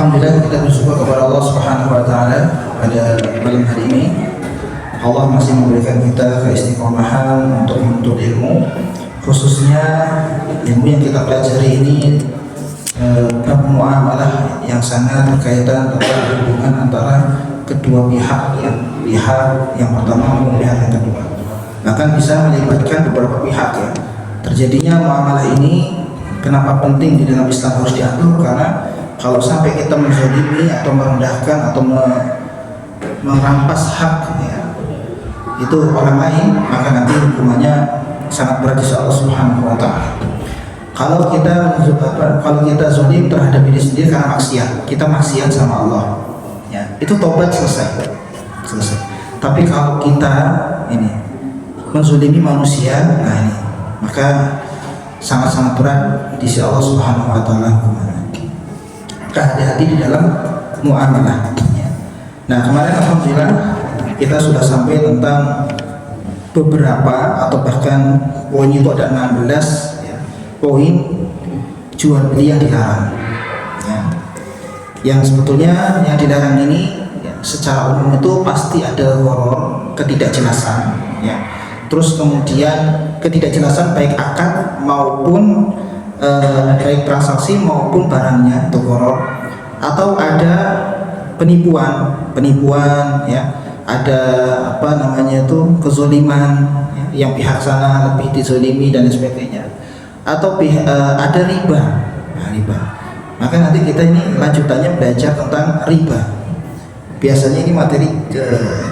Alhamdulillah, kita bersyukur kepada Allah Subhanahu wa taala pada malam hari ini. Allah masih memberikan kita keistiqomahan untuk menuntut ilmu, khususnya ilmu yang kita pelajari ini bab muamalah yang sangat berkaitan tentang hubungan antara kedua pihak, yang pertama maupun pihak yang kedua. Bahkan bisa melibatkan beberapa pihak ya. Terjadinya muamalah ini kenapa penting di dalam Islam harus diatur, karena kalau sampai kita menzalimi atau merendahkan atau merampas hak ya, itu orang lain, maka nanti hukumannya sangat berat di sisi Allah Subhanahu wa taala. Kalau kita zalim terhadap diri sendiri karena maksiat, kita maksiat sama Allah, ya, itu tobat selesai. Tapi kalau kita ini menzalimi manusia, nah ini maka sangat-sangat berat di sisi Allah Subhanahu wa taala hukumannya. Maka hati-hati di dalam muamalah. Nah, kemarin alhamdulillah kita sudah sampai tentang beberapa atau bahkan poin itu ada 16 ya, poin jual beli yang dilarang ya. Yang sebetulnya yang dilarang ini ya, secara umum itu pasti ada gharar, ketidakjelasan ya. Terus kemudian ketidakjelasan baik akad maupun baik transaksi maupun barangnya itu gharar, atau ada penipuan ya, ada kezoliman ya, yang pihak sana lebih dizolimi dan sebagainya, atau ada riba. Riba, maka nanti kita ini lanjutannya belajar tentang riba. Biasanya ini materi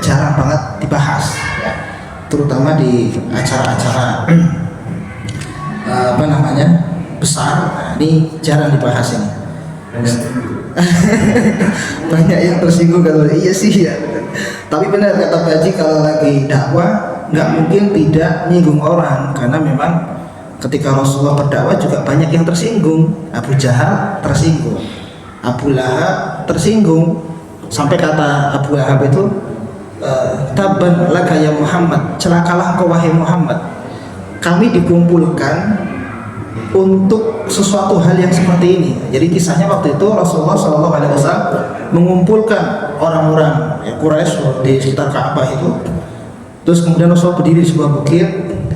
jarang banget dibahas ya, terutama di acara-acara besar. Nah, ini jarang dibahas ini. Banyak yang tersinggung kalau iya sih ya. Tapi benar kata Pak Haji, kalau lagi dakwah nggak mungkin tidak menyinggung orang, karena memang ketika Rasulullah berdakwah juga banyak yang tersinggung. Abu Jahal tersinggung, Abu Lahab tersinggung, sampai kata Abu Lahab itu tabban laka ya Muhammad, celakalah kau wahai Muhammad, kami dikumpulkan untuk sesuatu hal yang seperti ini. Jadi kisahnya waktu itu Rasulullah SAW mengumpulkan orang-orang ya, Quraisy di sekitar Ka'bah itu. Terus kemudian Rasulullah berdiri di sebuah bukit.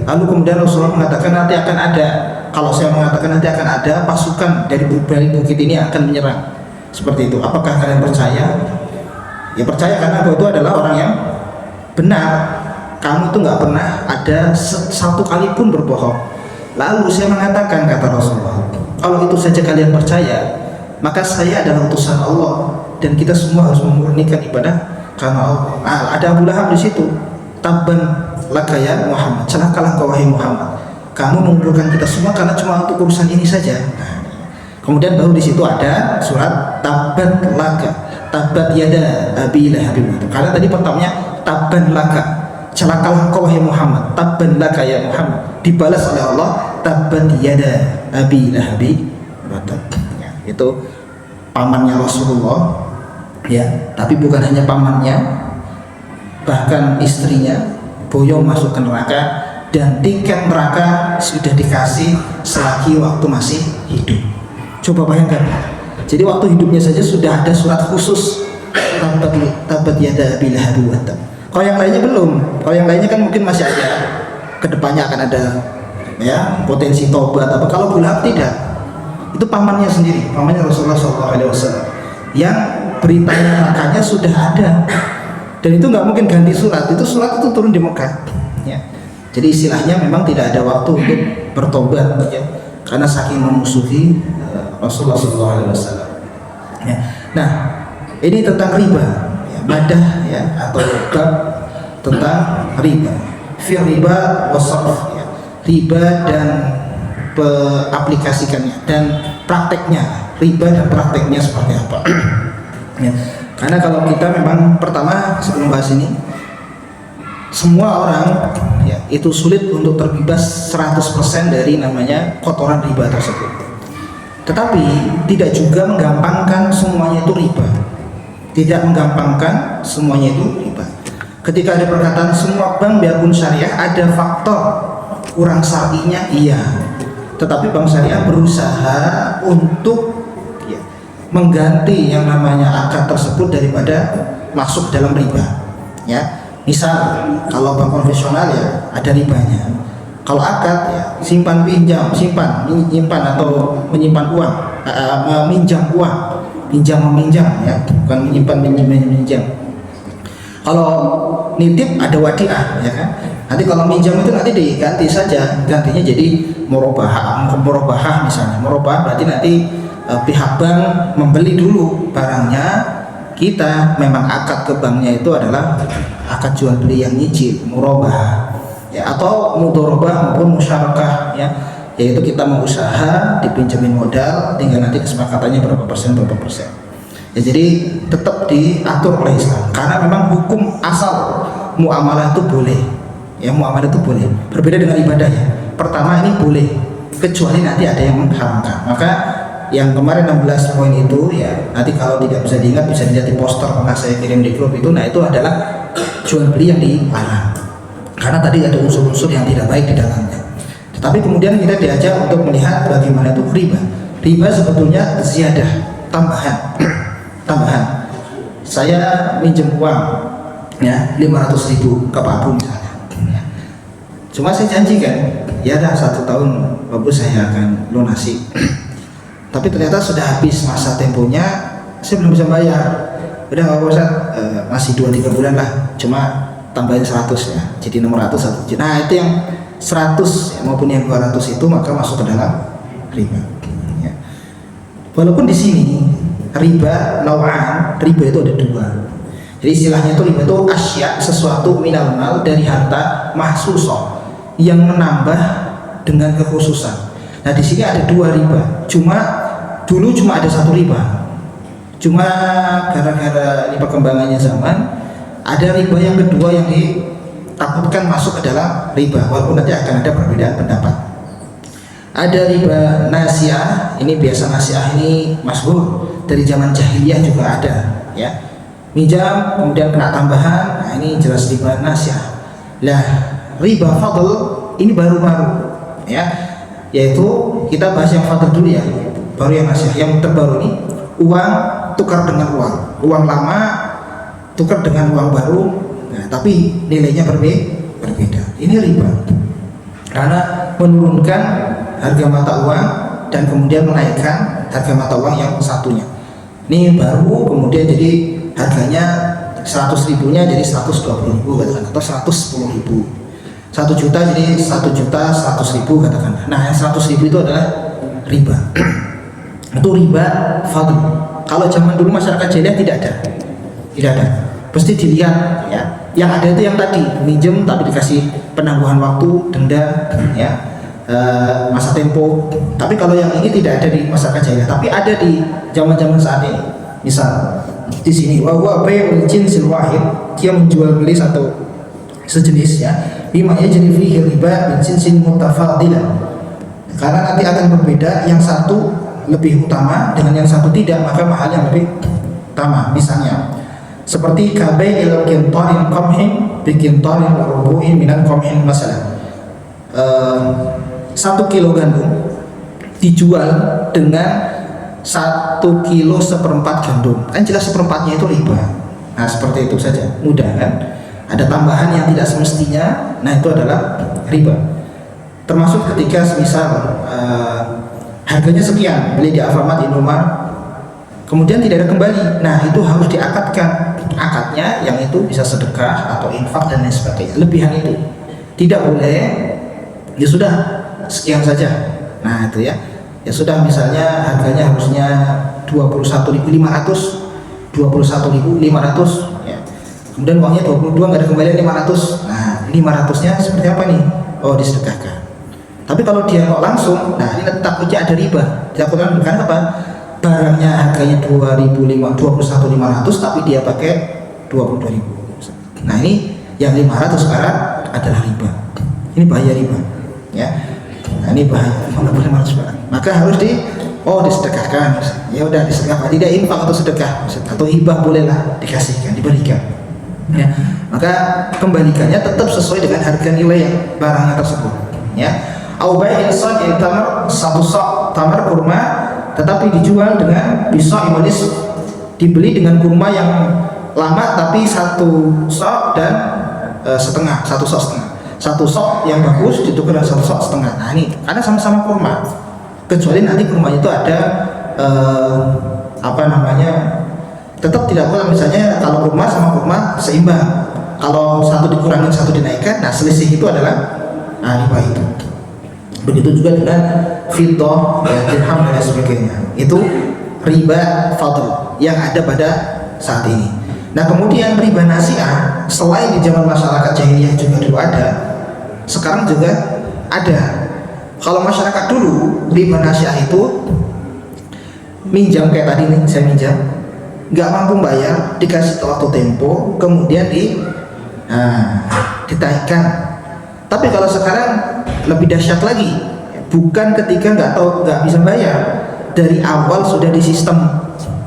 Lalu kemudian Rasulullah mengatakan nanti akan ada, kalau saya mengatakan nanti akan ada pasukan dari bukit ini akan menyerang. Seperti itu. Apakah kalian percaya? Ya percaya, karena aku itu adalah orang yang benar. Kamu tuh nggak pernah ada satu kali pun berbohong. Lalu saya mengatakan, kata Rasulullah, kalau itu saja kalian percaya, maka saya adalah utusan Allah dan kita semua harus memurnikan ibadah karena Allah. Ada Abu Lahab di situ. Tabban laka ya Muhammad, celakalah kau wahai Muhammad, kamu mengumpulkan kita semua karena cuma untuk urusan ini saja. Kemudian baru di situ ada surat tabbat laka, tabbat yada abi lahab. Karena tadi pertamanya tabban laka, celakalah kau wahai Muhammad, tabban laka ya Muhammad, dibalas oleh Allah tabban yada abi lahabi ya, itu pamannya Rasulullah ya, tapi bukan hanya pamannya, bahkan istrinya boyong masuk ke neraka, dan tiket neraka sudah dikasih selagi waktu masih hidup. Coba bayangkan, jadi waktu hidupnya saja sudah ada surat khusus tabbat yada abi lahabi wa tab. Kalau yang lainnya belum, kalau yang lainnya kan mungkin masih ada, kedepannya akan ada ya potensi tobat apa. Kalau Abu Lahab tidak, itu pamannya sendiri, pamannya Rasulullah SAW, yang beritanya makanya sudah ada, dan itu nggak mungkin ganti surat. Itu surat itu turun di Mekah ya. Jadi istilahnya memang tidak ada waktu untuk bertobat ya, karena saking memusuhi Rasulullah SAW ya. Nah, ini tentang riba ya, madah ya, atau bab tentang riba, fi riba wasarf ya, riba dan aplikasikannya dan prakteknya, riba dan prakteknya seperti apa ya. Karena kalau kita memang pertama sebelum bahas ini, semua orang ya itu sulit untuk terbebas 100% dari namanya kotoran riba tersebut. Tetapi tidak juga menggampangkan semuanya itu riba. Tidak menggampangkan semuanya itu riba. Ketika ada perkataan semua bank biarpun syariah, ada faktor kurang syar'inya iya. Tetapi bank syariah berusaha untuk ya, mengganti yang namanya akad tersebut daripada masuk dalam riba. Ya, misal kalau bank konvensional ya ada ribanya. Kalau akad ya simpan pinjam, menyimpan atau menyimpan uang, meminjam uang, pinjam meminjam ya, bukan menyimpan meminjam. Kalau nitip ada wadiah ya kan. Nanti kalau minjam itu nanti diganti saja, gantinya jadi murabahah misalnya. Murabahah berarti nanti pihak bank membeli dulu barangnya, kita memang akad ke banknya itu adalah akad jual beli yang nyicil, murabahah ya, atau mudharabah maupun musyarakah ya, yaitu kita mau usaha dipinjemin modal, tinggal nanti kesepakatannya berapa persen ya. Jadi tetap diatur oleh Islam karena memang hukum asal muamalah itu boleh ya, muamalah itu boleh, berbeda dengan ibadah ya. Pertama ini boleh kecuali nanti ada yang mengharamkan. Maka yang kemarin 16 poin itu ya, nanti kalau tidak bisa diingat bisa dilihat di poster pernah saya kirim di grup itu. Nah itu adalah jual beli yang dilarang karena tadi ada unsur-unsur yang tidak baik di dalamnya. Tetapi kemudian kita diajak untuk melihat bagaimana itu riba. Riba sebetulnya ziyadah, tambahan. Saya minjem uang ya 500.000 ke Pak Bu misalnya ya. Cuma saya janjikan ya dah 1 tahun bagus saya akan lunasi. Tapi ternyata sudah habis masa temponya, saya belum bisa bayar. Udah nggak usah, masih 2-3 bulan lah, cuma tambahin 100 ya, jadi 600 1. Nah itu yang 100 ya, maupun yang 200 itu maka masuk ke dalam riba ya. Walaupun di sini riba nau'an, riba itu ada 2. Jadi istilahnya itu riba itu asya, sesuatu minal mal, dari harta, mahsusah, yang menambah dengan kekhususan. Nah di sini ada 2 riba. Dulu cuma ada 1 riba. Cuma gara-gara ini perkembangannya zaman, ada riba yang kedua yang ditakutkan masuk ke dalam riba, walaupun nanti akan ada perbedaan pendapat. Ada riba nasiah, ini biasa nasiah ini masyhur dari zaman jahiliyah juga ada ya. Minjam kemudian kena tambahan, nah ini jelas riba nasiah. Lah riba fadl ini baru-baru ya, yaitu kita bahas yang fadl dulu ya, baru yang nasiah. Yang terbaru ini uang tukar dengan uang lama tukar dengan uang baru, nah, tapi nilainya berbeda. Ini riba karena menurunkan harga mata uang dan kemudian menaikkan harga mata uang yang satunya. Ini baru kemudian jadi harganya 100.000 nya jadi 120.000 katakan, atau 110.000. 1 juta jadi 1.100.000 katakan. Nah yang 100.000 itu adalah riba. Itu riba fadl. Kalau zaman dulu masyarakat jahiliyah tidak ada. Pasti dilihat ya. Yang ada itu yang tadi minjem tapi dikasih penangguhan waktu, denda ya, masa tempo. Tapi kalau yang ini tidak ada di masyarakat jahiliyah, tapi ada di zaman-zaman saat ini. Misal di sini wa bai'ul jinsil wahid, dia menjual beli satu sejenis ya, bima yajri fihi riba min jinsin mutafadilan. Karena nanti akan berbeda, yang satu lebih utama dengan yang satu tidak, maka mahalnya lebih utama. Misalnya seperti kabai'il qintarin qamhin bi qintarin rubu'in minan qamhin masalah. 1 kilo gandum dijual dengan 1 kilo seperempat gandum, kan jelas seperempatnya itu riba. Nah seperti itu saja, mudah kan? Ada tambahan yang tidak semestinya, nah itu adalah riba. Termasuk ketika semisal harganya sekian, beli di Alfamart, Indomaret, kemudian tidak ada kembali, nah itu harus diakadkan. Akadnya yang itu bisa sedekah atau infak dan lain sebagainya. Lebihan itu tidak boleh, ya sudah sekian saja. Nah itu ya, ya sudah, misalnya harganya harusnya 21.500, 21.500 ya. Kemudian uangnya 22, nggak ada kembalian 500. Nah 500-nya seperti apa nih? Oh disedekahkan. Tapi kalau dia kok langsung, nah ini takutnya ada riba. Takutnya bukan apa? Barangnya harganya 21.500 tapi dia pakai 22.000. Nah ini yang 500 sekarang adalah riba. Ini bahaya riba ya. Nah ini bahaya, mana boleh 500 sekarang. Maka harus disedekahkan. Ya udah disedekahkan, tidak infak atau sedekah atau hibah bolehlah dikasihkan, diberikan ya. Maka kembalikannya tetap sesuai dengan harga nilai yang barangnya tersebut ya. Au bai'in sadin tamar, 1 sak tamar kurma tetapi dijual dengan bisa imanis, dibeli dengan kurma yang lama tapi satu sok dan setengah, satu sok setengah, satu sok yang bagus ditukar dengan satu sok setengah. Nah ini karena sama-sama kurma, kecuali nanti kurma itu ada apa namanya, tetap tidak boleh, misalnya kalau kurma sama kurma seimbang, kalau satu dikurangin satu dinaikkan, nah selisih itu adalah riba itu. Begitu juga dengan fiddah, ya, dirham dan sebagainya, itu riba fadl yang ada pada saat ini. Nah kemudian riba nasi'ah selain di zaman masyarakat jahiliyah juga dulu ada, sekarang juga ada. Kalau masyarakat dulu riba nasi'ah itu minjam kayak tadi nih, saya minjam nggak mampu bayar, dikasih waktu tempo, kemudian ditaikkan. Tapi kalau sekarang lebih dahsyat lagi, bukan ketika nggak bisa bayar, dari awal sudah disistem,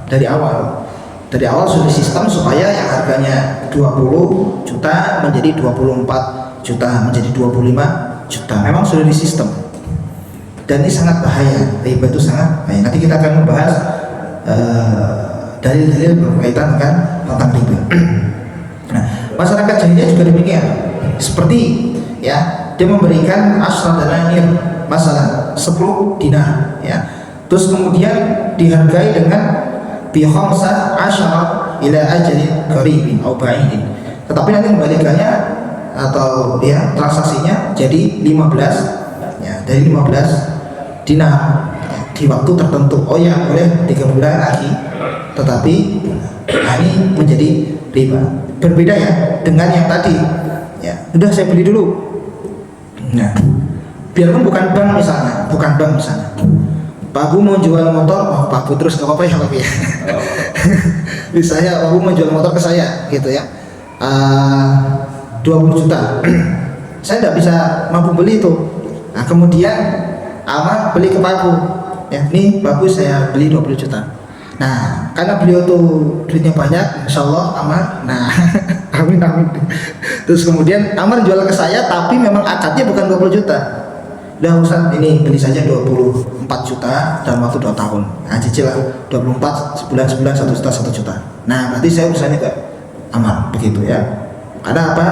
dari awal sudah disistem supaya yang harganya 20 juta menjadi 24 juta, menjadi 25 juta, memang sudah disistem. Dan ini sangat bahaya, riba itu sangat bahaya. Nanti kita akan membahas dalil-dalil berkaitan dengan tentang riba. Nah, masyarakat jahiliyah juga demikian, seperti ya, dia memberikan asal dananir, masalah 10 dinar, ya, terus kemudian dihargai dengan bi-khamsah asyara ila ajalin qaribin atau ba'idin, tetapi nanti kembalikannya atau ya transaksinya jadi 15, ya, dari 15 dinar di waktu tertentu. Oh ya, boleh 3 bulan lagi, tetapi ini menjadi riba. Berbeda ya dengan yang tadi, ya udah saya beli dulu. Nah, biarpun bukan bank misalnya, Pak Bu mau jual motor, oh Pak Bu terus gak apa-apa ya Pak ya. Misalnya Pak Bu mau jual motor ke saya gitu ya, 20 juta. Saya tidak bisa mampu beli itu. Nah kemudian Amar beli ke Pak Bu, ya nih bagus saya beli 20 juta. Nah karena beliau tuh duitnya banyak, insya Allah Amar, nah amin. Terus kemudian Amar jual ke saya, tapi memang akadnya bukan 20 juta. Udah Ustaz, ini beli saja 24 juta dalam waktu 2 tahun. Nah cicil lah 24 sebulan 1 juta 1 juta. Nah berarti saya urusannya ke Amar begitu ya. Karena apa?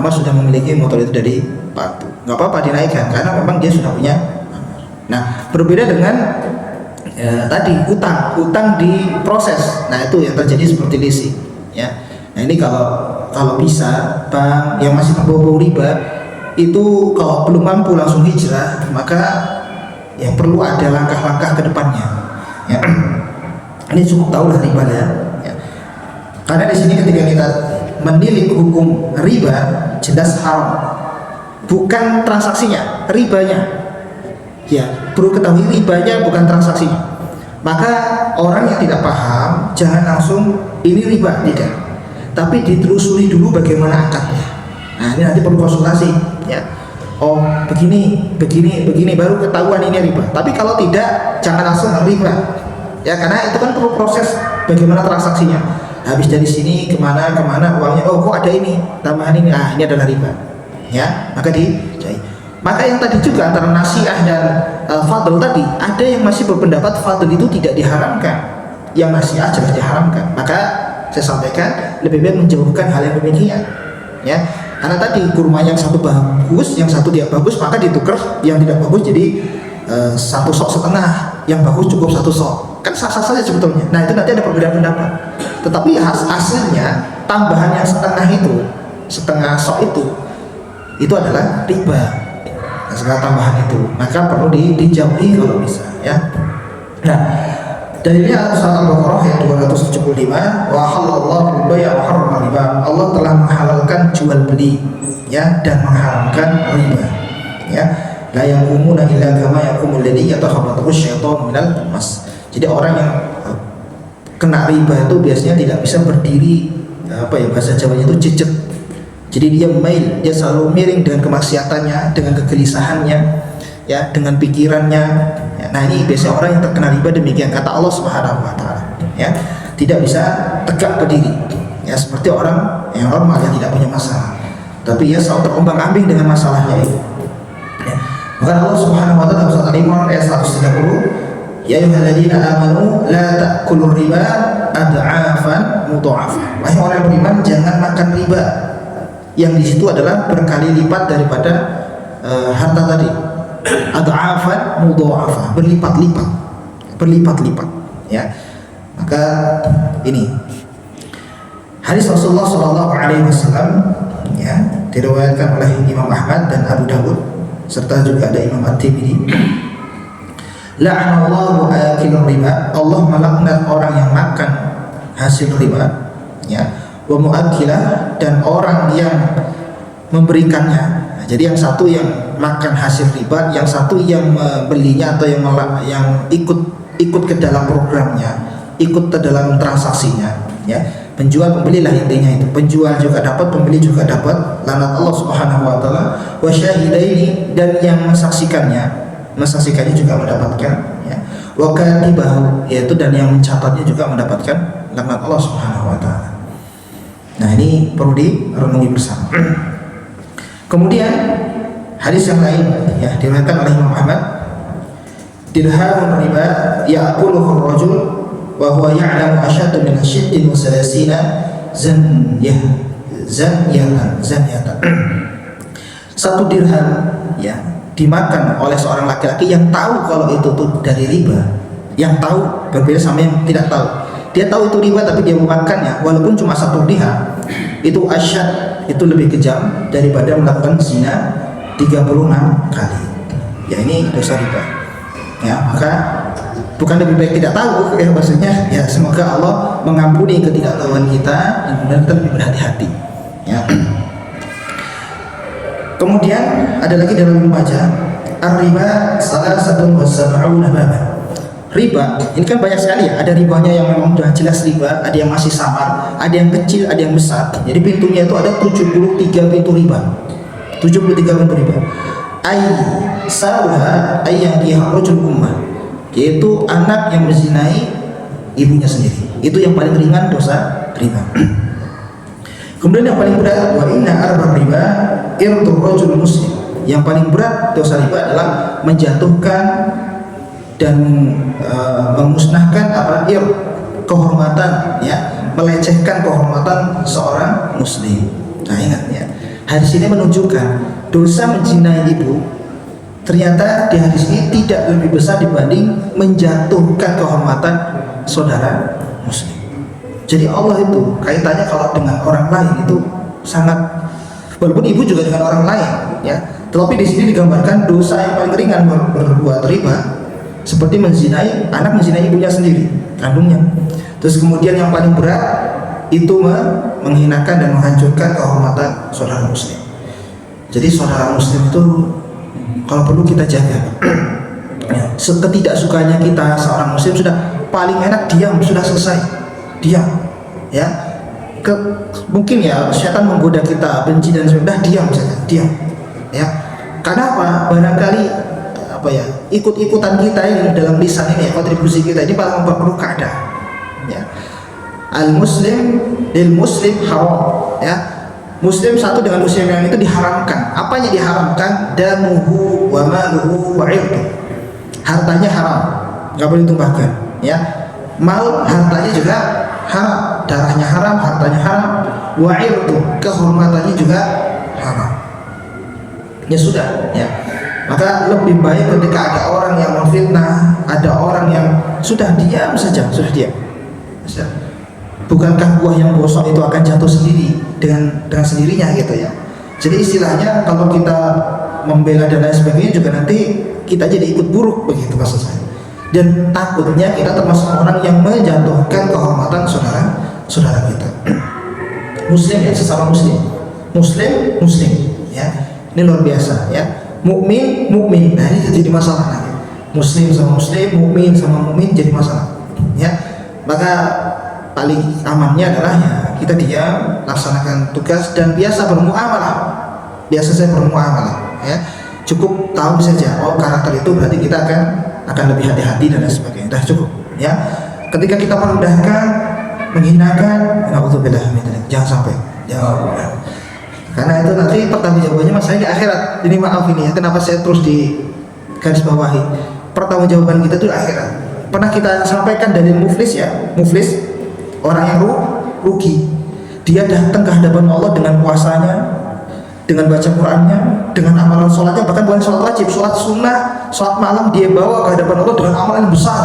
Amar sudah memiliki motor itu dari Pak Bu. Nggak apa-apa dinaikkan karena memang dia sudah punya Amar. Nah berbeda dengan tadi utang diproses. Nah itu yang terjadi seperti leasing ya. Nah ini kalau bisa bank yang masih berbau riba itu kalau belum mampu langsung hijrah, maka ya perlu ada langkah-langkah ke depannya ya. Ini cukup tahu lah riba ya. Karena di sini ketika kita menilik hukum riba, jelas haram, bukan transaksinya, ribanya ya, perlu ketahui ribanya bukan transaksinya. Maka orang yang tidak paham jangan langsung ini riba, tidak, tapi ditelusuri dulu bagaimana akadnya. Nah ini nanti perlu konsultasi ya. Oh begini baru ketahuan ini riba. Tapi kalau tidak jangan langsung riba ya, karena itu kan perlu proses bagaimana transaksinya. Habis dari sini kemana uangnya, oh kok ada ini tambahan ini, ini adalah riba ya, maka dijahit. Maka yang tadi juga antara nasi'ah dan fadl tadi, ada yang masih berpendapat fadl itu tidak diharamkan, yang nasi'ah jelas diharamkan. Maka saya sampaikan lebih baik menjauhkan hal yang demikian ya. Karena tadi kurma yang satu bagus, yang satu tidak bagus, maka ditukar yang tidak bagus jadi 1 sok setengah, yang bagus cukup 1 sok, kan sah-sah saja sebetulnya. Nah itu nanti ada perbedaan pendapat, tetapi hasilnya tambahan yang setengah sok itu adalah riba. Nah, segala tambahan itu maka perlu dijauhi kalau bisa ya. Nah dalilnya surat Al-Baqarah ayat 275, wa halallahu al-bai'a wa harrama riba. Allah telah menghalalkan jual beli ya dan mengharamkan riba ya. La yaqumuna illa kama yaqumul ladzi yatakhabbathu asy-syaitanu minal mas. Jadi orang yang kena riba itu biasanya tidak bisa berdiri, apa ya bahasa Jawanya itu jejak. Jadi dia mail, dia selalu miring dengan kemaksiatannya, dengan kegelisahannya ya, dengan pikirannya ya. Nah ini biasanya orang yang terkena riba demikian, kata Allah Subhanahu wa taala ya, tidak bisa tegak berdiri ya, seperti orang yang normal yang tidak punya masalah, tapi ia selalu terombang-ambing dengan masalahnya itu ya. Maka Allah Subhanahu wa taala dalam surat Al-Imran ayat 130, Ya ayyuhalladzina amanu la ta'kulur riba ad'afan mudha'afah. Wahai orang beriman, jangan makan riba. Yang di situ adalah berkali lipat daripada harta tadi. Ad'afan mudha'afah, berlipat-lipat. Berlipat-lipat, ya. Maka ini hadis Rasulullah sallallahu alaihi wasallam, ya, diriwayatkan oleh Imam Ahmad dan Abu Dawud serta juga ada Imam At-Tirmidzi. La'anallahu akilur riba, Allah melaknat orang yang makan hasil riba, ya, wa mu'akkilah, dan orang yang memberikannya. Nah, jadi yang satu yang makan hasil riba, yang satu yang membelinya atau yang ikut ke dalam programnya, ikut ke dalam transaksinya, ya. Penjual pembeli lah intinya itu. Penjual juga dapat, pembeli juga dapat laknat Allah Subhanahu wa taala. Wa syahidaini, dan yang mensaksikannya juga mendapatkan, ya. Wa katibahu, yaitu dan yang mencatatnya juga mendapatkan laknat Allah Subhanahu wa taala. Nah, ini perlu direnungi bersama. Kemudian hadis yang lain, ya, diriwayatkan oleh Imam Ahmad, dirhamun riba ya'kuluhu ar-rajul wa huwa ya'lamu asyaddu min asyiddin wa salasina zanyatan. Satu dirham, ya, dimakan oleh seorang laki-laki yang tahu kalau itu tuh dari riba. Yang tahu berbeda sama yang tidak tahu. Dia tahu itu riba tapi dia memakannya walaupun cuma satu dirham. Itu asyad, itu lebih kejam daripada melakukan zina 36 kali. Ya, ini dosa riba. Ya, maka bukan lebih baik tidak tahu, ya, maksudnya, ya, semoga Allah mengampuni ketidaktahuan kita dan kemudian kita lebih berhati-hati, ya. Kemudian ada lagi dalam Ibnu Majah, ar-riba salah satu wasab'una baban. Riba ini kan banyak sekali, ya. Ada ribanya yang memang sudah jelas riba, ada yang masih samar, ada yang kecil, ada yang besar. Jadi pintunya itu ada 73 pintu riba. 73 pintu riba. Yang kiharujul ummah, yaitu anak yang menzinai ibunya sendiri. Itu yang paling ringan dosa riba. Kemudian yang paling berat, wa inna arba riba irdu rajul muslim. Yang paling berat dosa riba adalah menjatuhkan dan memusnahkan kehormatan, ya, melecehkan kehormatan seorang muslim. Nah, ingat, ya, hadis ini menunjukkan dosa menzinai ibu ternyata di hadis ini tidak lebih besar dibanding menjatuhkan kehormatan saudara muslim. Jadi Allah itu kaitannya kalau dengan orang lain itu sangat, walaupun ibu juga dengan orang lain, ya, tetapi di sini digambarkan dosa yang paling ringan berbuat riba seperti menzinai anak, menzinai ibunya sendiri, kandungnya. Terus kemudian yang paling berat itu menghinakan dan menghancurkan kehormatan saudara muslim. Jadi saudara muslim itu kalau perlu kita jaga. Ya, ketidaksukanya kita seorang muslim sudah paling enak diam, sudah selesai, diam, ya. Mungkin, ya, setan menggoda kita benci dan sudah diam saja, diam, ya. Karena apa? Barangkali ya, ikut-ikutan kita ini dalam lisan ini, ya, kontribusi kita ini malah memperkeruh keadaan, ya. Al muslim lil muslim haram, ya. Muslim satu dengan muslim yang itu diharamkan. Apanya diharamkan? Damuhu wa maluhu wa irduh. Hartanya haram, nggak boleh ditumpahkan, ya. Mal, hartanya juga haram, darahnya haram, hartanya haram. Wa irduh, kehormatannya juga haram. Ya sudah, ya. Maka lebih baik ketika ada orang yang memfitnah, ada orang yang sudah diam saja, sudah diam. Bukankah buah yang bosok itu akan jatuh sendiri dengan sendirinya, gitu, ya. Jadi istilahnya kalau kita membela dan lain sebagainya juga nanti kita jadi ikut buruk, begitu maksud saya. Dan takutnya kita termasuk orang yang menjatuhkan kehormatan saudara kita. Muslim, ya, sesama muslim. Muslim, ya. Ini luar biasa, ya. Mukmin. Nah, ini jadi masalah nanti. Muslim sama muslim, mukmin sama mukmin jadi masalah, ya. Maka paling amannya adalah, ya, kita diam, laksanakan tugas dan biasa bermuamalah. Biasa saya bermuamalah, ya. Cukup tahu saja, oh, karakter itu berarti kita akan lebih hati-hati dan lain sebagainya. Dah cukup, ya. Ketika kita merendahkan, menghinakan, naudzubillah min dzalik, jangan sampai. Karena itu nanti pertanggungjawabannya mas saya di akhirat. Ini maaf ini, ya, kenapa saya terus di garis bawahi. Pertanggungjawaban kita itu di akhirat. Pernah kita sampaikan dari muflis ya, muflis orang yang rugi. Dia datang ke hadapan Allah dengan puasanya, dengan baca Qur'annya, dengan amalan sholatnya, bahkan bukan sholat wajib, sholat sunnah, sholat malam dia bawa ke hadapan Allah dengan amalan yang besar.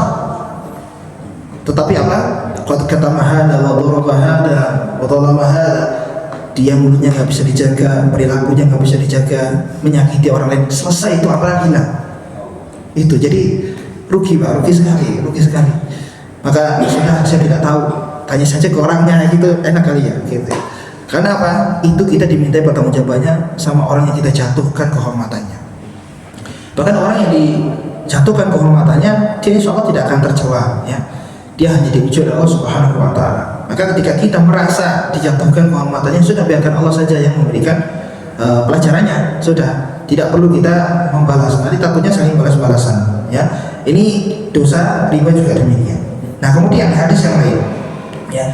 Tetapi apa? Qad katama hada wa daraba hada wa zalama hada. Dia mulutnya nggak bisa dijaga, perilakunya nggak bisa dijaga, menyakiti orang lain. Selesai itu amalan hilang. Itu jadi rugi Pak, rugi sekali. Maka sudah saya tidak tahu, tanya saja ke orangnya gitu, enak kali ya gitu. Karena apa? Itu kita dimintai pertanggungjawabannya sama orang yang kita jatuhkan kehormatannya. Bahkan orang yang dijatuhkan kehormatannya, dia insya Allah tidak akan tercela ya. Dia hanya diuji oleh Allah Subhanahu wa Ta'ala. Maka ketika kita merasa dijatuhkan kehormatannya, sudah biarkan Allah saja yang memberikan pelajarannya. Sudah, tidak perlu kita membalas. Nanti takutnya saling balas-balasan ya. Ini dosa riba juga demikian. Nah, kemudian hadis yang lain ya,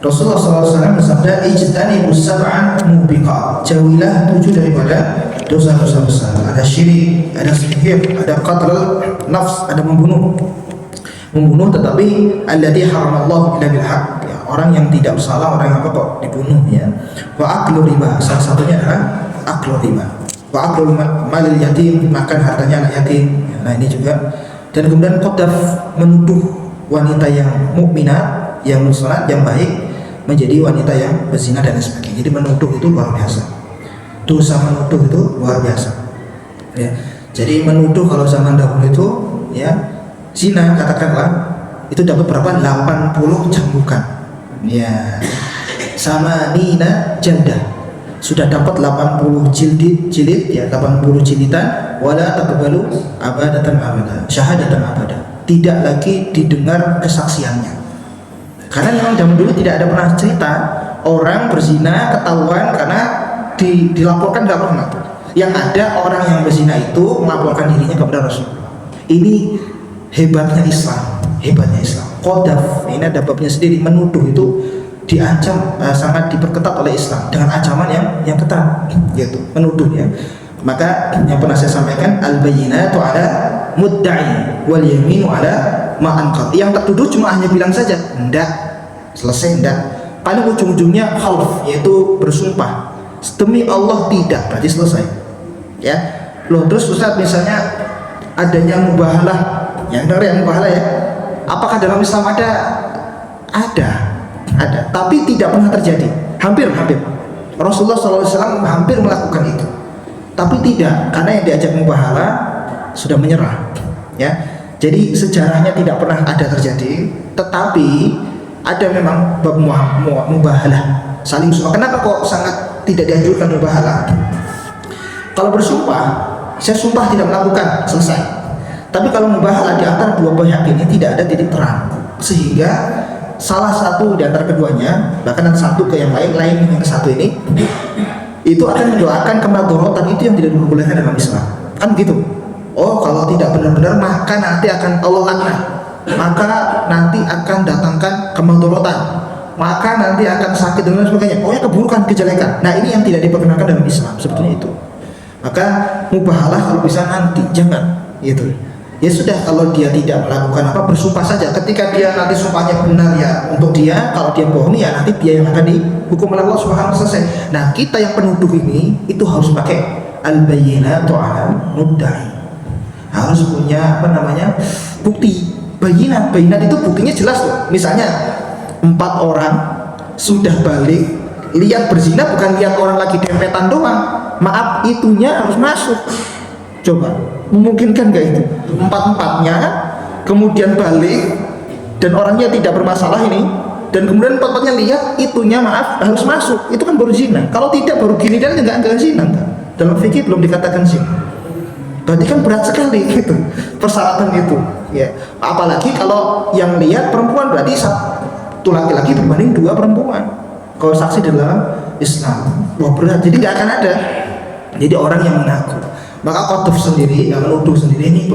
Rasulullah SAW bersabda, ijtanibus sab'an mubiqat, jauhilah 7 daripada dosa-dosa besar. Ada syirik, ada sihir, ada qatlul nafs, ada membunuh tetapi alladzi haramallahu illa bil haqq ya, orang yang tidak bersalah, orang yang apa kok dibunuh ya. Wa aklu riba, salah satunya adalah aklu riba. Wa aklu malil yatim, makan hartanya anak yatim. Nah, ini juga. Dan kemudian qadaf, menuduh wanita yang mukminah, yang muslimat, yang baik menjadi wanita yang berzina dan sebagainya. Jadi menuduh itu luar biasa. Dosa menuduh itu luar biasa. Ya. Jadi menuduh kalau zaman dahulu itu ya, zina katakanlah itu dapat berapa? 80 cambukan. Ya. Sama Nina Janda sudah dapat 80 jilid ya, 80 jilidan. Wala taqbalu abadatan abada, syahadatan abada. Tidak lagi didengar kesaksiannya. Karena memang zaman dulu tidak ada pernah cerita orang berzina ketahuan karena dilaporkan, nggak pernah. Yang ada orang yang berzina itu melaporkan dirinya kepada Rasulullah. Ini hebatnya Islam. Qadaf, ini ada babnya sendiri. Menuduh itu diancam, sangat diperketat oleh Islam dengan ancaman yang ketat, yaitu menuduh ya. Maka yang pernah saya sampaikan, al-bayyinatu ala mudda'i wal yaminu ala ma'anqad. Yang tertuduh cuma hanya bilang saja enggak, selesai enggak. Paling ujung-ujungnya khalf, yaitu bersumpah demi Allah tidak, berarti selesai ya. Loh, terus Ustaz misalnya adanya mubahalah, yang dengar yang mubahalah ya, apakah dalam Islam ada? Ada, tapi tidak pernah terjadi. Hampir Rasulullah SAW hampir melakukan itu, tapi tidak, karena yang diajak mubahalah sudah menyerah ya. Jadi sejarahnya tidak pernah ada terjadi, tetapi ada memang bab mubahalah, saling sumpah. Kenapa kok sangat tidak dianjurkan mubahalah? Kalau bersumpah, saya sumpah tidak melakukan, selesai. Tapi kalau mubahalah di antara dua pihak ini tidak ada titik terang, sehingga salah satu di antara keduanya, bahkan satu ke yang lain yang ke satu ini, itu akan mendoakan kemadharatan itu yang tidak diperbolehkan dalam Islam. Kan gitu. Oh, kalau tidak benar-benar maka nanti akan Allah laknat, maka nanti akan datangkan kemadharatan, maka nanti akan sakit dan sebagainya. Pokoknya keburukan, kejelekan. Nah, ini yang tidak diperkenankan dalam Islam sebetulnya itu. Maka mubahalah kalau bisa nanti, jangan gitu. Ya sudah, kalau dia tidak melakukan apa, bersumpah saja. Ketika dia nanti sumpahnya benar ya untuk dia, kalau dia bohong ya nanti dia yang akan dihukum oleh Allah Subhanahu wa Ta'ala, selesai. Nah, kita yang penuduh ini itu harus pakai al-bayyinatu ala mudda'i. Harus punya bukti. Bayinat itu buktinya jelas loh. Misalnya 4 orang sudah balik, lihat berzina, bukan lihat orang lagi dempetan doang. Maaf, itunya harus masuk. Coba, memungkinkan gak itu? 4-4-nya kemudian balik dan orangnya tidak bermasalah ini, dan kemudian 4-4-nya lihat itunya maaf harus masuk, itu kan baru zina. Kalau tidak baru gini dan enggak zina kan? Dalam fikih belum dikatakan zina. Berarti kan berat sekali gitu persyaratan itu ya. Apalagi kalau yang lihat perempuan, berarti satu laki-laki berbanding 2 perempuan kalau saksi dalam Islam. Wah, berat, jadi nggak akan ada. Jadi orang yang mengaku. Maka qadhaf sendiri, yang menuduh sendiri ini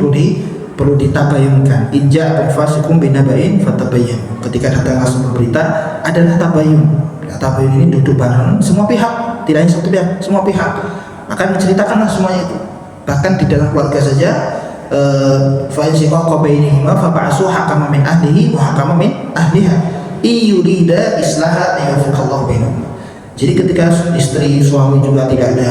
perlu ditabayunkan. Inja fasikum binabain fatabayyan. Ketika datang sumber berita adalah tabayun. Tabayun ini duduk bareng semua pihak, tidak hanya satu pihak, semua pihak. Maka menceritakanlah semuanya itu. Bahkan di dalam keluarga saja fa in shiqaqa bainihima fa ba'su hakaman min ahlihi wa hakaman min ahliha iyurida islaha yuwaffiqallahu bainahum. Jadi ketika istri suami juga tidak ada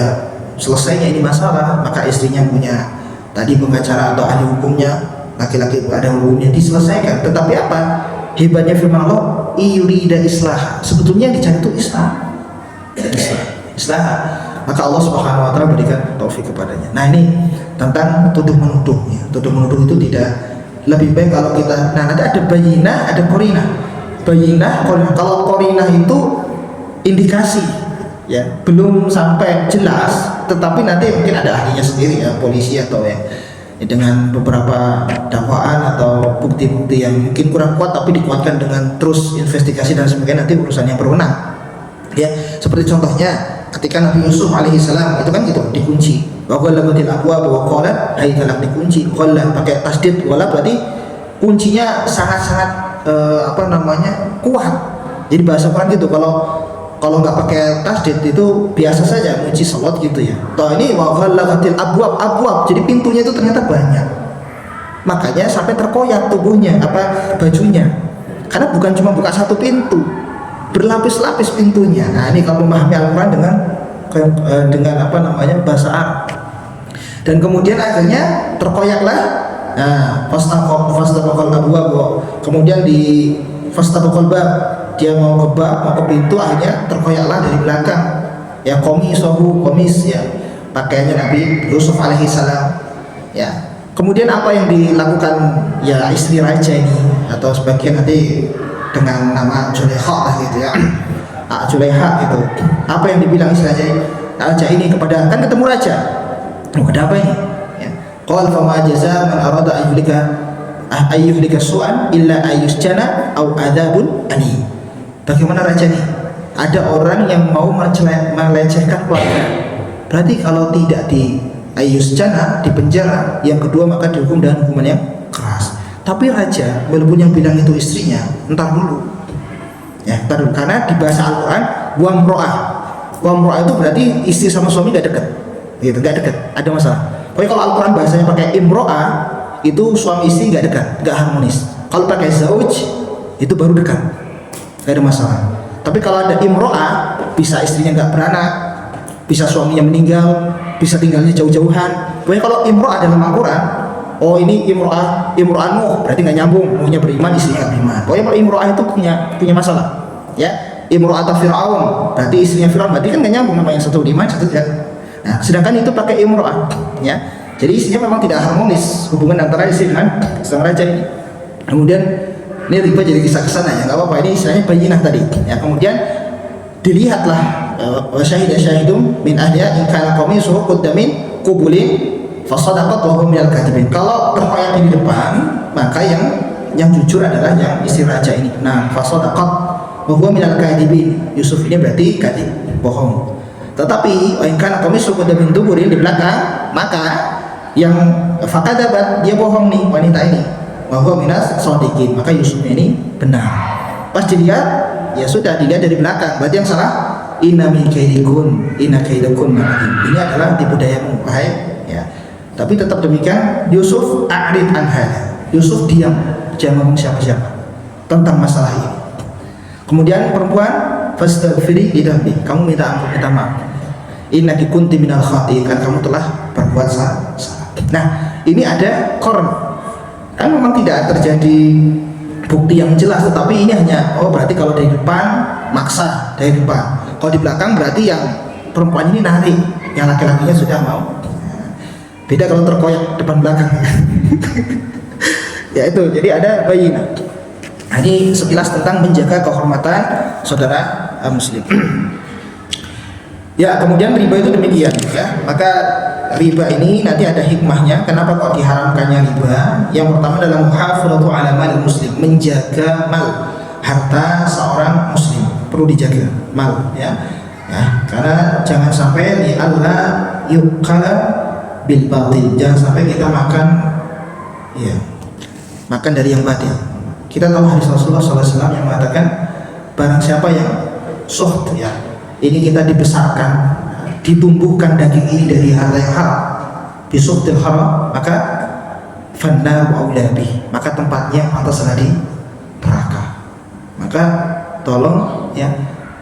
selesainya ini masalah, maka istrinya punya tadi pengacara atau ahli hukumnya, laki-laki ada hukumnya diselesaikan. Tetapi apa hebatnya firman Allah, iyurida islah, sebetulnya yang dicari itu islah. Maka Allah Subhanahu wa taala berikan taufik kepadanya. Nah, ini tentang tuduh menuduh ya. Tuduh menuduh itu tidak, lebih baik kalau kita, nah nanti ada bayinah, ada qarinah. Bayinah, qarinah. Kalau qarinah itu indikasi ya, belum sampai jelas, tetapi nanti mungkin ada ahlinya sendiri ya, polisi atau ya dengan beberapa dakwaan atau bukti-bukti yang mungkin kurang kuat tapi dikuatkan dengan terus investigasi dan sebagainya, nanti urusan yang berwenang ya. Seperti contohnya ketika Nabi Yusuf alaihissalam itu kan gitu dikunci, wa ghallaqatil abwaab wa qalat haytalak, dikunci, ghalla pakai tasdid, wala berarti kuncinya sangat-sangat kuat. Jadi bahasa Quran gitu, kalau nggak pakai tasdid itu biasa saja kunci slot gitu ya. Toh ini wa ghallaqatil abwaab, jadi pintunya itu ternyata banyak. Makanya sampai terkoyak tubuhnya, bajunya. Karena bukan cuma buka satu pintu, berlapis-lapis pintunya. Nah, ini kalau memahami Al-Qur'an dengan bahasa Arab. Dan kemudian akhirnya terkoyaklah. Nah, fastaqal abwaab, kemudian di fastaqal bab, dia mau ke bab, mau ke pintu, akhirnya terkoyaklah dari belakang ya, komis ya, pakaiannya Nabi Yusuf alaihi salam ya. Kemudian apa yang dilakukan ya istri raja ini, atau sebagian nanti dengan nama Zulekha lah gitu ya, Zulekha gitu. Apa yang dibilang istri raja ini kepada, kan ketemu raja, ada apa ini ya, qala fa ma jazaa man arada ayyuhlika su'an illa ayyusjana aw adzabun alim. Bagaimana raja nih? Ada orang yang mau melecehkan keluarga. Berarti kalau tidak di ayyusjana, di penjara, yang kedua maka dihukum dengan hukuman yang keras. Tapi raja, walaupun yang bilang itu istrinya, entar dulu. Karena di bahasa Al-Qur'an wamro'ah itu berarti istri sama suami enggak dekat. Gitu, enggak dekat. Ada masalah. Pokoknya kalau Al-Qur'an bahasanya pakai imro'ah, itu suami istri enggak dekat, enggak harmonis. Kalau pakai zauj, itu baru dekat. Gak ada masalah. Tapi kalau ada imro'ah, bisa istrinya nggak beranak, bisa suaminya meninggal, bisa tinggalnya jauh-jauhan. Pokoknya kalau imro'ah dalam Al-Quran, oh ini imro'ah Nuh, berarti nggak nyambung, maunya beriman, istrinya nggak beriman. Pokoknya kalau imro'ah itu punya masalah ya. Imro'ah Fir'aun, berarti istrinya Fir'aun, berarti kan nggak nyambung, nama yang satu beriman, satu tidak. Nah, sedangkan itu pakai imro'ah ya. Jadi istrinya memang tidak harmonis hubungan antara istri dengan sang raja ini. Kemudian ini riba jadi kisah kesana ya, nggak apa-apa, ini istilahnya bayinah tadi ya. Kemudian dilihatlah wa syahidum min ahliya in kana qamisuhu qudda min qubulin fa sadaqat wa hum minal kadhibin. Kalau terkoyak di depan, maka yang jujur adalah yang istri raja ini. Nah, fa sadaqat wa hum minal kadhibin, Yusuf ini berarti kadhib, bohong. Tetapi wa in kana qamisuhu qudda min duburin, di belakang, maka yang fakadabat, dia bohong nih wanita ini, bahwa minas shodiqin, maka Yusuf ini benar. Pas dilihat, ya sudah, dilihat dari belakang, berarti yang salah inna min kaidikun inna kaidakun matin. Ini adalah tipu dayamu, wahai ya. Tapi tetap demikian, Yusuf a'rid anha, Yusuf diam, jangan ngomong siapa-siapa tentang masalah ini. Kemudian perempuan, fastaghfiri lidambi, kamu minta ampun, minta maaf, innaki kunti minal khati'in, kan kamu telah berbuat salah. Nah, ini ada korn. Kan memang tidak terjadi bukti yang jelas, tetapi ini hanya, oh berarti kalau dari depan maksa dari depan, kalau di belakang berarti yang perempuan ini narik, yang laki-lakinya sudah mau. Beda kalau terkoyak depan belakang. Ya itu, jadi ada bayinah. Nah, ini sekilas tentang menjaga kehormatan saudara muslim. Ya, kemudian riba itu demikian ya. Maka riba ini nanti ada hikmahnya. Kenapa kok diharamkannya riba? Yang pertama adalah muhafadzatu ala mal muslim, menjaga mal, harta seorang muslim perlu dijaga mal ya. Karena jangan sampai li alla yuqala bil batil, jangan sampai kita makan dari yang batil. Kita tahu hadis Rasulullah SAW yang mengatakan barang siapa yang suht ya, ini kita dibesarkan, ditumbuhkan daging ini dari harta yang haram, bisuhtil haram, maka fannaru aula bih, maka tempatnya pantaslah di neraka. Maka tolong ya,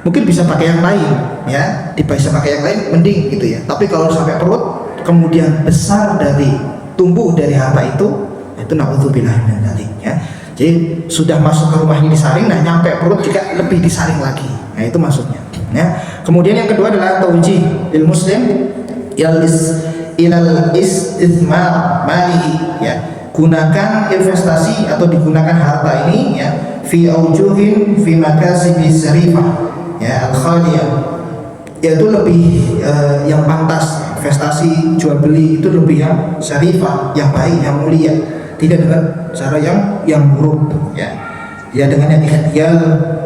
mungkin bisa pakai yang lain ya, bisa pakai yang lain mending gitu ya. Tapi kalau sampai perut kemudian besar dari tumbuh dari harta itu naudzubillah min dzalik ya. Jadi sudah masuk ke rumahnya disaring, nah nyampe perut juga lebih disaring lagi. Nah itu maksudnya ya. Kemudian yang kedua adalah tauji lil muslim ilal istithmar malihi ya. Gunakan investasi atau digunakan harta ini ya fi aujuhin fi makasibi syarifah ya al-khaliyah, yaitu lebih yang pantas. Investasi jual beli itu lebih yang syarifah, yang baik, yang mulia, tidak dengan cara yang buruk ya. Ya dengan yang ikhtial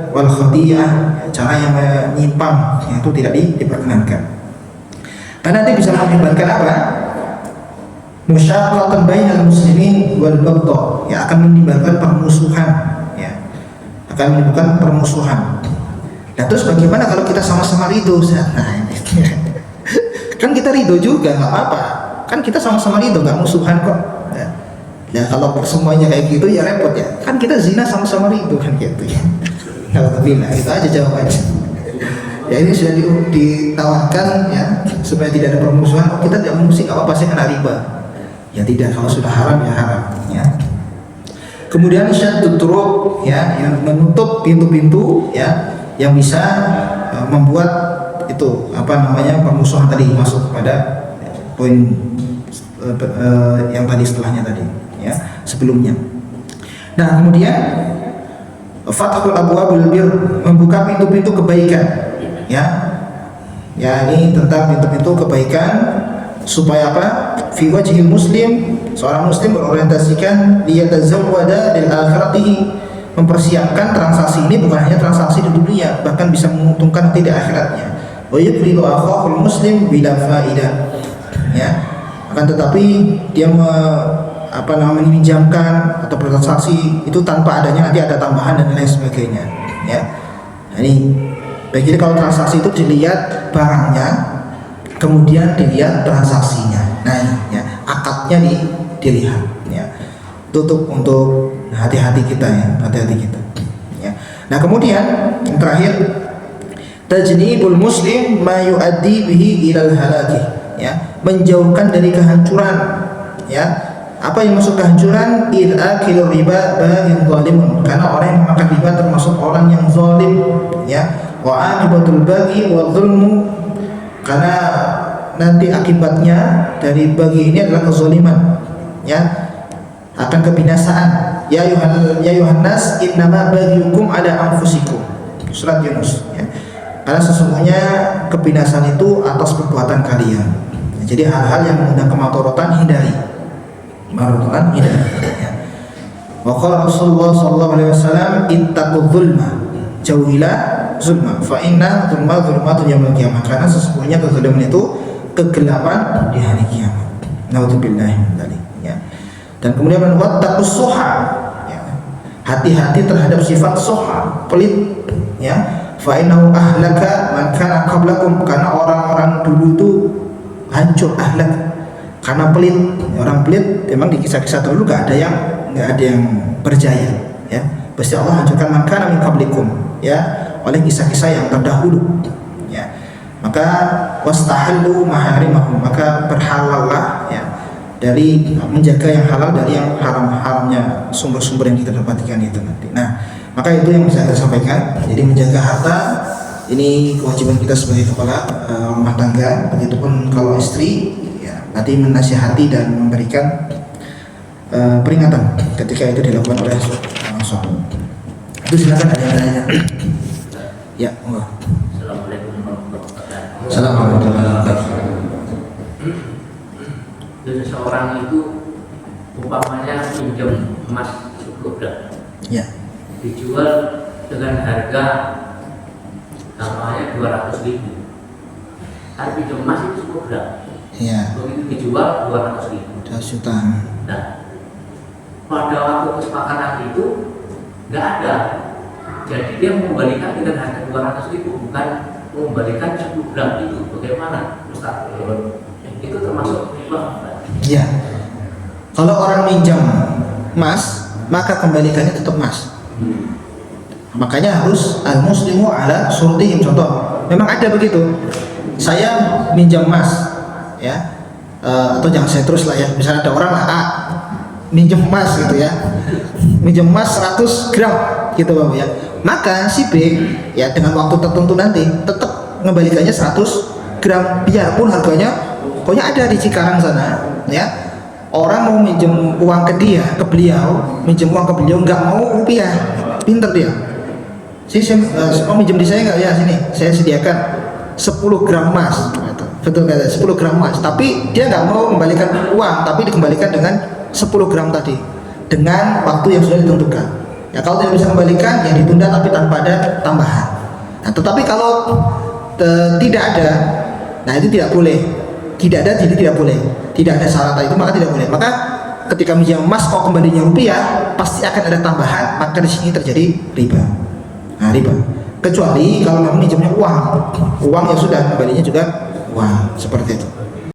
wal khadiyah, cara yang menyimpang ya, itu tidak diperkenankan. Karena nanti bisa mengakibatkan apa? Musyaqqatan bainal muslimin wal baghdha, ya akan menimbulkan permusuhan ya. Akan menimbulkan permusuhan. Nah, terus bagaimana kalau kita sama-sama ridho? Nah, ini kan kita ridho juga nggak apa-apa, kan kita sama-sama ridho, nggak musuhan kok ya. Ya kalau semuanya kayak gitu ya repot ya, kan kita zina sama-sama ridho kan gitu ya. Kalau bilang itu aja jawabannya ya. Ini sudah ditawarkan ya supaya tidak ada permusuhan. Kita tidak memusuhi, nggak apa-apa, saya kena riba ya, tidak. Kalau sudah haram ya haram ya. Kemudian syaddud turuq ya, yang menutup pintu-pintu ya yang bisa membuat itu permusuhan tadi masuk kepada poin yang tadi setelahnya tadi ya, sebelumnya. Nah kemudian fathul abwabil bir, membuka pintu-pintu kebaikan ya. Ya ini tentang pintu-pintu kebaikan supaya apa? Fi wajhil muslim, seorang muslim berorientasikan liyatazawwada lil akhiratihi, mempersiapkan transaksi ini bukan hanya transaksi di dunia, bahkan bisa menguntungkan nanti di akhiratnya. Wa yuqridu akhahul muslim bila faidah ya. Akan tetapi dia meminjamkan atau bertransaksi itu tanpa adanya nanti ada tambahan dan lain sebagainya ya. Nah, ini baik, jadi kalau transaksi itu dilihat barangnya, kemudian dilihat transaksinya. Nah ini ya, akadnya dilihat ya. Tutup untuk hati-hati kita ya, hati-hati kita ya. Nah kemudian yang terakhir, tajnibul muslim ma yuaddi bihi ilal halaki ya, menjauhkan dari kehancuran ya. Apa yang masuk kehancuran? Akil riba baghin zalimun, karena orang yang memakan riba termasuk orang yang zalim ya. Wa akibatul baghi wa zulmu, karena nanti akibatnya dari bagi ini adalah kezaliman ya, akan kebinasaan. Ya Yohanes innama baghiyukum ala anfusikum, surat Yunus ya. Karena sesungguhnya kebinasaan itu atas perbuatan kalian. Jadi hal-hal yang mengundang kemadaratan hindari. Kemadaratan hindari. Ya. Wa qala Rasulullah sallallahu alaihi wasallam ittaqul zulma, jauhilah zulma, fa inna zulma zulmatun yaumil qiyamah, karena sesungguhnya kezaliman itu kegelapan di hari kiamat. Nauzubillahi min dzalik ya. Dan kemudian wattaqus suha ya. Hati-hati terhadap sifat suha, pelit ya. Fa innahu ahlaka man kana qablakum, karena orang-orang dulu itu hancur, ahlak karena pelit. Orang pelit memang di kisah-kisah dulu nggak ada yang berjaya ya. Pasti Allah hancurkan man kana min qablikum ya, oleh kisah-kisah yang terdahulu ya. Maka wastahallu maharimahum, maka berhalallah ya dari menjaga yang halal dari yang haram-haramnya, sumber-sumber yang kita dapatkan itu nanti. Nah, maka itu yang bisa saya sampaikan. Jadi menjaga harta ini kewajiban kita sebagai kepala rumah tangga. Begitupun kalau istri ya, nanti menasihati dan memberikan peringatan ketika itu dilakukan oleh suami. Itu silakan ada yang tanya. Ya, enggak. Assalamualaikum warahmatullahi wabarakatuh. Seseorang itu umpamanya pinjam emas cukup ya, dijual dengan harga namanya 200.000. Harga pinjam emas itu cukup ya. Begitu dijual 200.000. 2 juta. Nah, pada waktu kesepakatan itu nggak ada. Jadi dia mengembalikan dengan harga 200.000, bukan mengembalikan 10 gram itu. Bagaimana, Ustaz? Itu termasuk riba? Ya. Kalau orang minjam emas, maka kembalikannya tetap emas. Makanya harus al-muslimu ala surtihim. Contoh, memang ada begitu. Saya minjam emas, ya, atau jangan saya terus lah ya. Misalnya ada orang lah A minjem emas gitu ya, minjem emas 100 gram gitu Bapak ya. Maka si B ya dengan waktu tertentu nanti tetap mengembalikannya 100 gram biarpun harganya pokoknya ada di Cikarang sana ya. Orang mau minjem uang ke dia, ke beliau, minjem uang ke beliau nggak mau rupiah, pinter dia. Saya mau minjem di saya nggak ya, sini saya sediakan 10 gram emas, betul kata 10 gram emas. Tapi dia nggak mau membalikan uang, tapi dikembalikan dengan 10 gram tadi dengan waktu yang sudah ditentukan. Ya kalau tidak bisa kembalikan, ya ditunda tapi tanpa ada tambahan. Nah, tetapi kalau tidak ada, nah itu tidak boleh. Tidak ada jadi tidak boleh. Tidak ada syarat itu maka tidak boleh. Maka ketika minjam emas kok kembalinya rupiah, pasti akan ada tambahan, maka di sini terjadi riba. Nah, riba. Kecuali kalau memang minjamnya uang, uang yang sudah kembalinya juga uang, seperti itu.